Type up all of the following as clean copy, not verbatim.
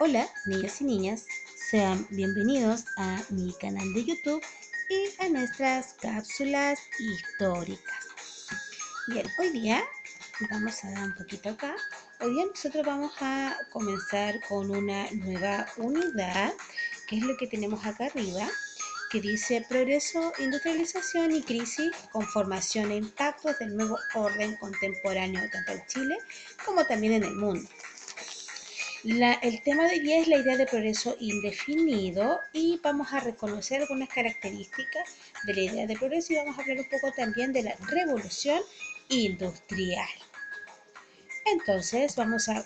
Hola, niños y niñas, sean bienvenidos a mi canal de YouTube y a nuestras cápsulas históricas. Bien, hoy día vamos a dar un poquito acá. Hoy día nosotros vamos a comenzar con una nueva unidad, que es lo que tenemos acá arriba, que dice progreso, industrialización y crisis, conformación e impactos del nuevo orden contemporáneo tanto en Chile como también en el mundo. El tema de hoy día es la idea de progreso indefinido y vamos a reconocer algunas características de la idea de progreso y vamos a hablar un poco también de la revolución industrial. Entonces vamos a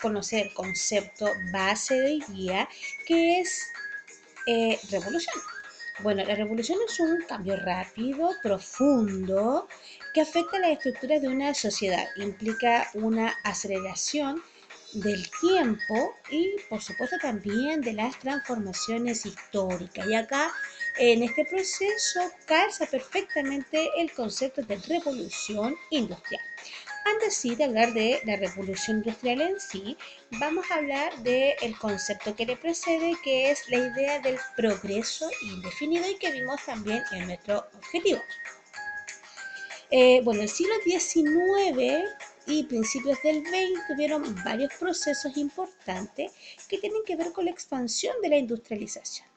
conocer el concepto base de hoy día, que es revolución. Bueno, la revolución es un cambio rápido, profundo, que afecta las estructuras de una sociedad. Implica una aceleración del tiempo y, por supuesto, también de las transformaciones históricas. Y acá, en este proceso, calza perfectamente el concepto de revolución industrial. Antes sí de hablar de la revolución industrial en sí, vamos a hablar del concepto que le precede, que es la idea del progreso indefinido y que vimos también en nuestro objetivo. Bueno, el siglo XIX y principios del XX tuvieron varios procesos importantes que tienen que ver con la expansión de la industrialización.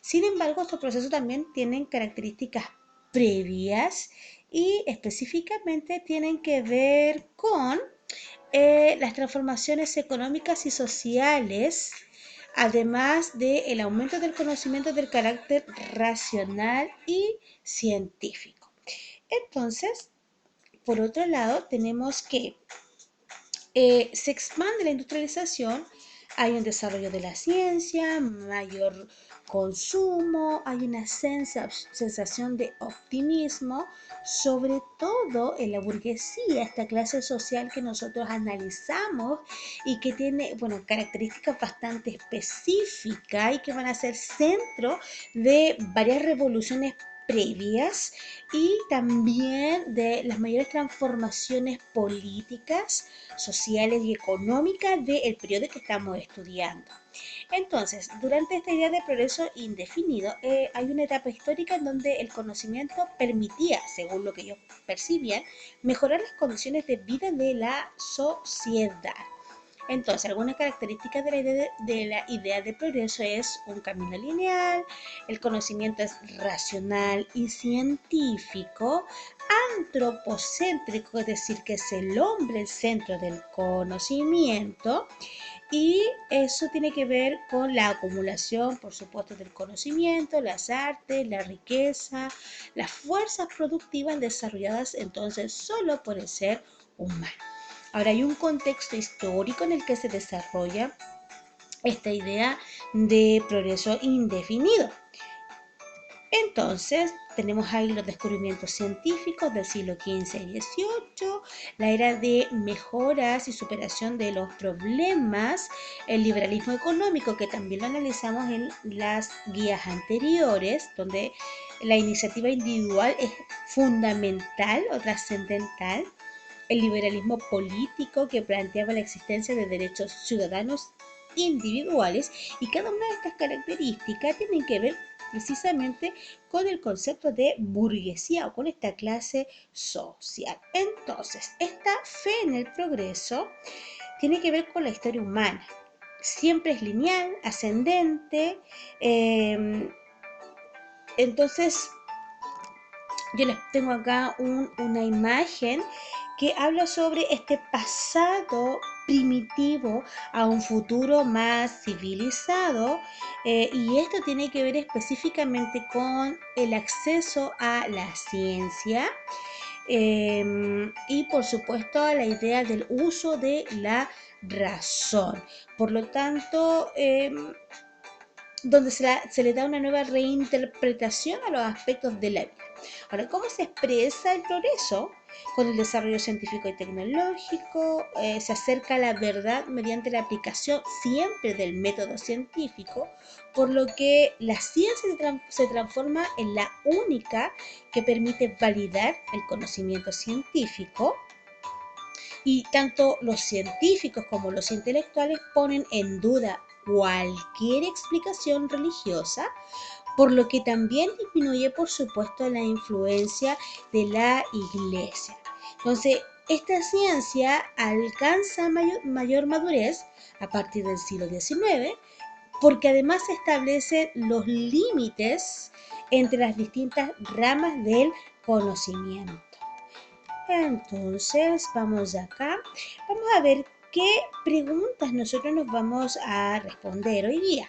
Sin embargo, estos procesos también tienen características previas y específicamente tienen que ver con las transformaciones económicas y sociales, además del aumento del conocimiento del carácter racional y científico. Entonces, por otro lado, tenemos que se expande la industrialización, hay un desarrollo de la ciencia, mayor consumo, hay una sensación de optimismo, sobre todo en la burguesía, esta clase social que nosotros analizamos y que tiene, bueno, características bastante específicas y que van a ser centro de varias revoluciones previas y también de las mayores transformaciones políticas, sociales y económicas del periodo que estamos estudiando. Entonces, durante esta idea de progreso indefinido, hay una etapa histórica en donde el conocimiento permitía, según lo que ellos percibían, mejorar las condiciones de vida de la sociedad. Entonces, algunas características de la idea de progreso es un camino lineal, el conocimiento es racional y científico, antropocéntrico, es decir, que es el hombre el centro del conocimiento, y eso tiene que ver con la acumulación, por supuesto, del conocimiento, las artes, la riqueza, las fuerzas productivas desarrolladas entonces solo por el ser humano. Ahora hay un contexto histórico en el que se desarrolla esta idea de progreso indefinido. Entonces, tenemos ahí los descubrimientos científicos del siglo XV y XVIII, la era de mejoras y superación de los problemas, el liberalismo económico, que también lo analizamos en las guías anteriores, donde la iniciativa individual es fundamental o trascendental, el liberalismo político, que planteaba la existencia de derechos ciudadanos individuales, y cada una de estas características tienen que ver precisamente con el concepto de burguesía o con esta clase social. Entonces, esta fe en el progreso tiene que ver con la historia humana. Siempre es lineal, ascendente. Entonces, yo les tengo acá una imagen que habla sobre este pasado primitivo a un futuro más civilizado, y esto tiene que ver específicamente con el acceso a la ciencia, y por supuesto a la idea del uso de la razón. Por lo tanto, donde se le da una nueva reinterpretación a los aspectos de la vida. Ahora, ¿cómo se expresa el progreso? Con el desarrollo científico y tecnológico, se acerca a la verdad mediante la aplicación siempre del método científico, por lo que la ciencia se transforma en la única que permite validar el conocimiento científico, Y tanto los científicos como los intelectuales ponen en duda cualquier explicación religiosa, por lo que también disminuye, por supuesto, la influencia de la iglesia. Entonces, esta ciencia alcanza mayor madurez a partir del siglo XIX, porque además establece los límites entre las distintas ramas del conocimiento. Entonces, vamos acá, vamos a ver qué preguntas nosotros nos vamos a responder hoy día.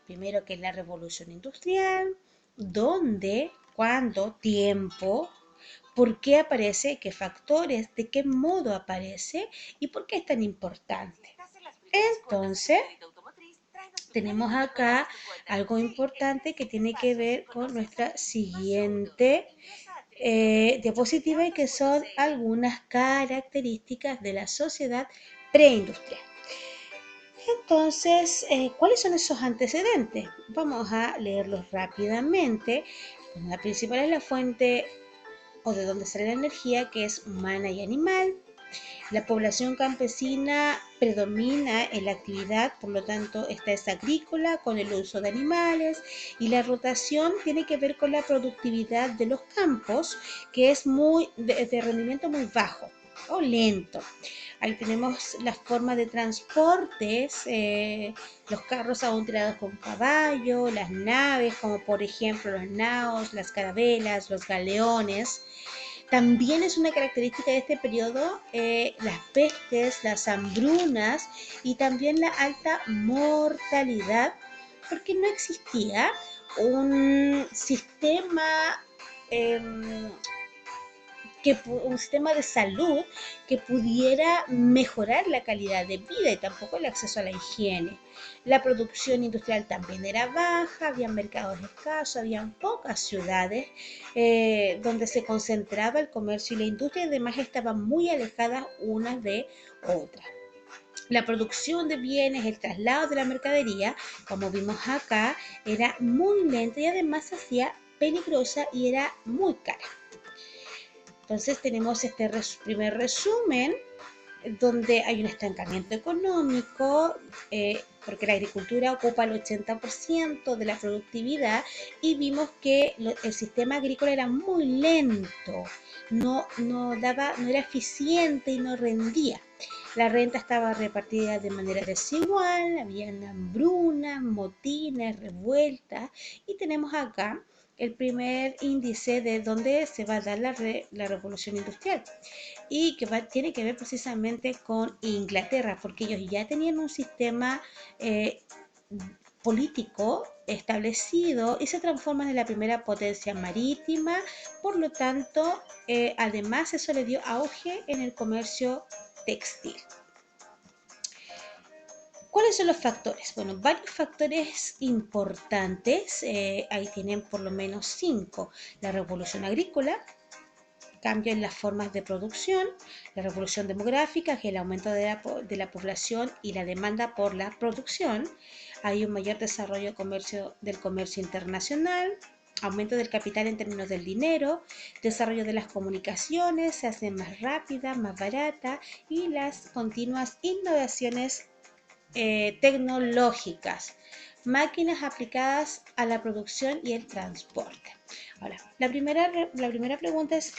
Primero, ¿qué es la revolución industrial? ¿Dónde? ¿Cuándo? ¿Tiempo? ¿Por qué aparece? ¿Qué factores? ¿De qué modo aparece? ¿Y por qué es tan importante? Entonces, tenemos acá algo importante que tiene que ver con nuestra siguiente diapositiva, y que son algunas características de la sociedad preindustrial. Entonces, ¿cuáles son esos antecedentes? Vamos a leerlos rápidamente. La principal es la fuente o de donde sale la energía, que es humana y animal. La población campesina predomina en la actividad, por lo tanto, esta es agrícola con el uso de animales, y la rotación tiene que ver con la productividad de los campos, que es de rendimiento muy bajo o lento. Ahí tenemos las formas de transportes, los carros aún tirados con caballo, las naves, como por ejemplo los naos, las carabelas, los galeones. También es una característica de este periodo las pestes, las hambrunas y también la alta mortalidad, porque no existía un sistema eh, un sistema de salud que pudiera mejorar la calidad de vida y tampoco el acceso a la higiene. La producción industrial también era baja, había mercados escasos, habían pocas ciudades donde se concentraba el comercio y la industria, y además estaban muy alejadas unas de otras. La producción de bienes, el traslado de la mercadería, como vimos acá, era muy lenta y además se hacía peligrosa y era muy cara. Entonces tenemos este primer resumen donde hay un estancamiento económico, porque la agricultura ocupa el 80% de la productividad, y vimos que el sistema agrícola era muy lento, no era eficiente y no rendía. La renta estaba repartida de manera desigual, había hambrunas, motines, revueltas, y tenemos acá el primer índice de donde se va a dar la revolución industrial, y que tiene que ver precisamente con Inglaterra, porque ellos ya tenían un sistema político establecido y se transforman en la primera potencia marítima. Por lo tanto, además eso le dio auge en el comercio textil. ¿Cuáles son los factores? Bueno, varios factores importantes, ahí tienen por lo menos 5. La revolución agrícola, cambio en las formas de producción, la revolución demográfica, que es el aumento de la población y la demanda por la producción. Hay un mayor desarrollo del comercio internacional, aumento del capital en términos del dinero, desarrollo de las comunicaciones, se hacen más rápidas, más baratas, y las continuas innovaciones tecnológicas, máquinas aplicadas a la producción y el transporte. Ahora, la primera pregunta es,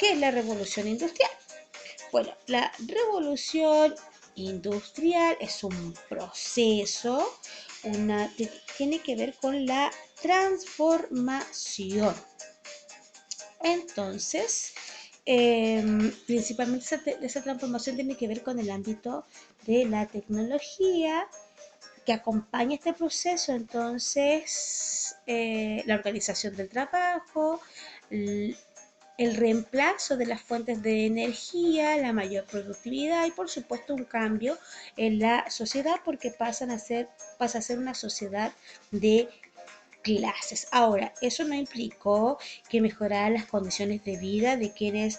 ¿qué es la revolución industrial? Bueno, la revolución industrial es un proceso, tiene que ver con la transformación. Entonces, principalmente esa transformación tiene que ver con el ámbito de la tecnología que acompaña este proceso. Entonces, la organización del trabajo, el reemplazo de las fuentes de energía, la mayor productividad y por supuesto un cambio en la sociedad, porque pasa a ser una sociedad de clases. Ahora, eso no implicó que mejoraran las condiciones de vida de quienes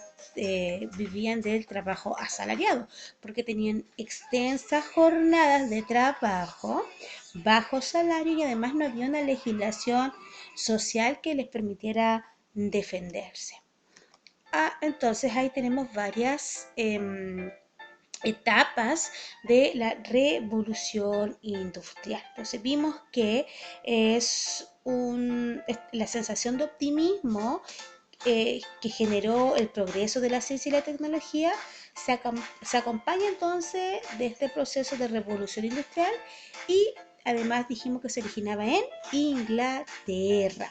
vivían del trabajo asalariado, porque tenían extensas jornadas de trabajo, bajo salario, y además no había una legislación social que les permitiera defenderse. Entonces ahí tenemos varias etapas de la revolución industrial. Entonces vimos que es la sensación de optimismo que generó el progreso de la ciencia y la tecnología se acompaña entonces de este proceso de revolución industrial y además dijimos que se originaba en Inglaterra.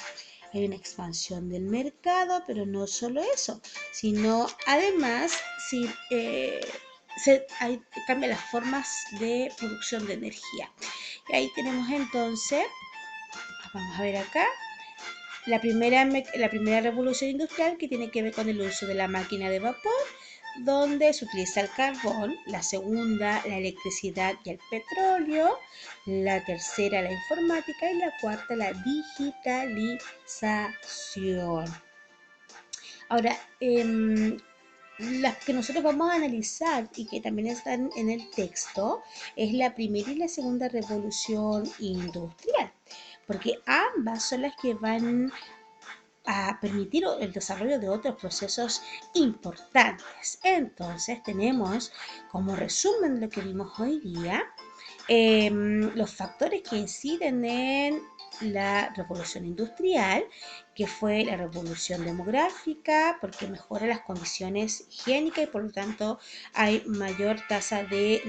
Hay una expansión del mercado, pero no solo eso, sino además si, cambia las formas de producción de energía. Y ahí tenemos entonces, vamos a ver acá, la primera revolución industrial que tiene que ver con el uso de la máquina de vapor, donde se utiliza el carbón, la segunda la electricidad y el petróleo, la tercera la informática y la cuarta la digitalización. Ahora, las que nosotros vamos a analizar y que también están en el texto es la primera y la segunda revolución industrial, porque ambas son las que van a permitir el desarrollo de otros procesos importantes. Entonces tenemos como resumen de lo que vimos hoy día los factores que inciden en la revolución industrial, que fue la revolución demográfica, porque mejora las condiciones higiénicas y por lo tanto hay mayor tasa de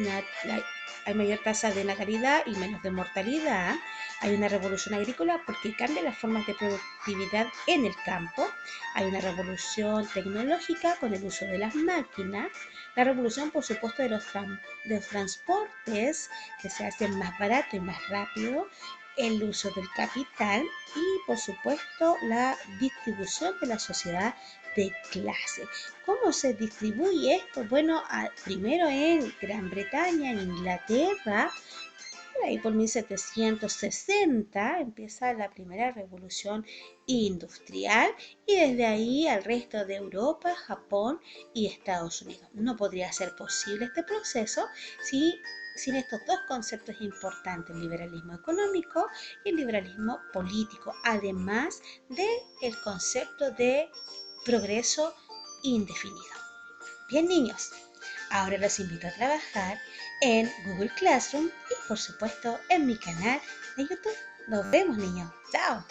natalidad y menos de mortalidad. Hay una revolución agrícola porque cambia las formas de productividad en el campo. Hay una revolución tecnológica con el uso de las máquinas. La revolución, por supuesto, de los transportes que se hacen más barato y más rápido, el uso del capital y, por supuesto, la distribución de la sociedad de clase. ¿Cómo se distribuye esto? Bueno, primero en Gran Bretaña, en Inglaterra, ahí por 1760 empieza la primera revolución industrial y desde ahí al resto de Europa, Japón y Estados Unidos. No podría ser posible este proceso sin estos dos conceptos importantes, el liberalismo económico y el liberalismo político, además del concepto de progreso indefinido. Bien, niños, ahora los invito a trabajar en Google Classroom y por supuesto en mi canal de YouTube. Nos vemos, niños. Chao.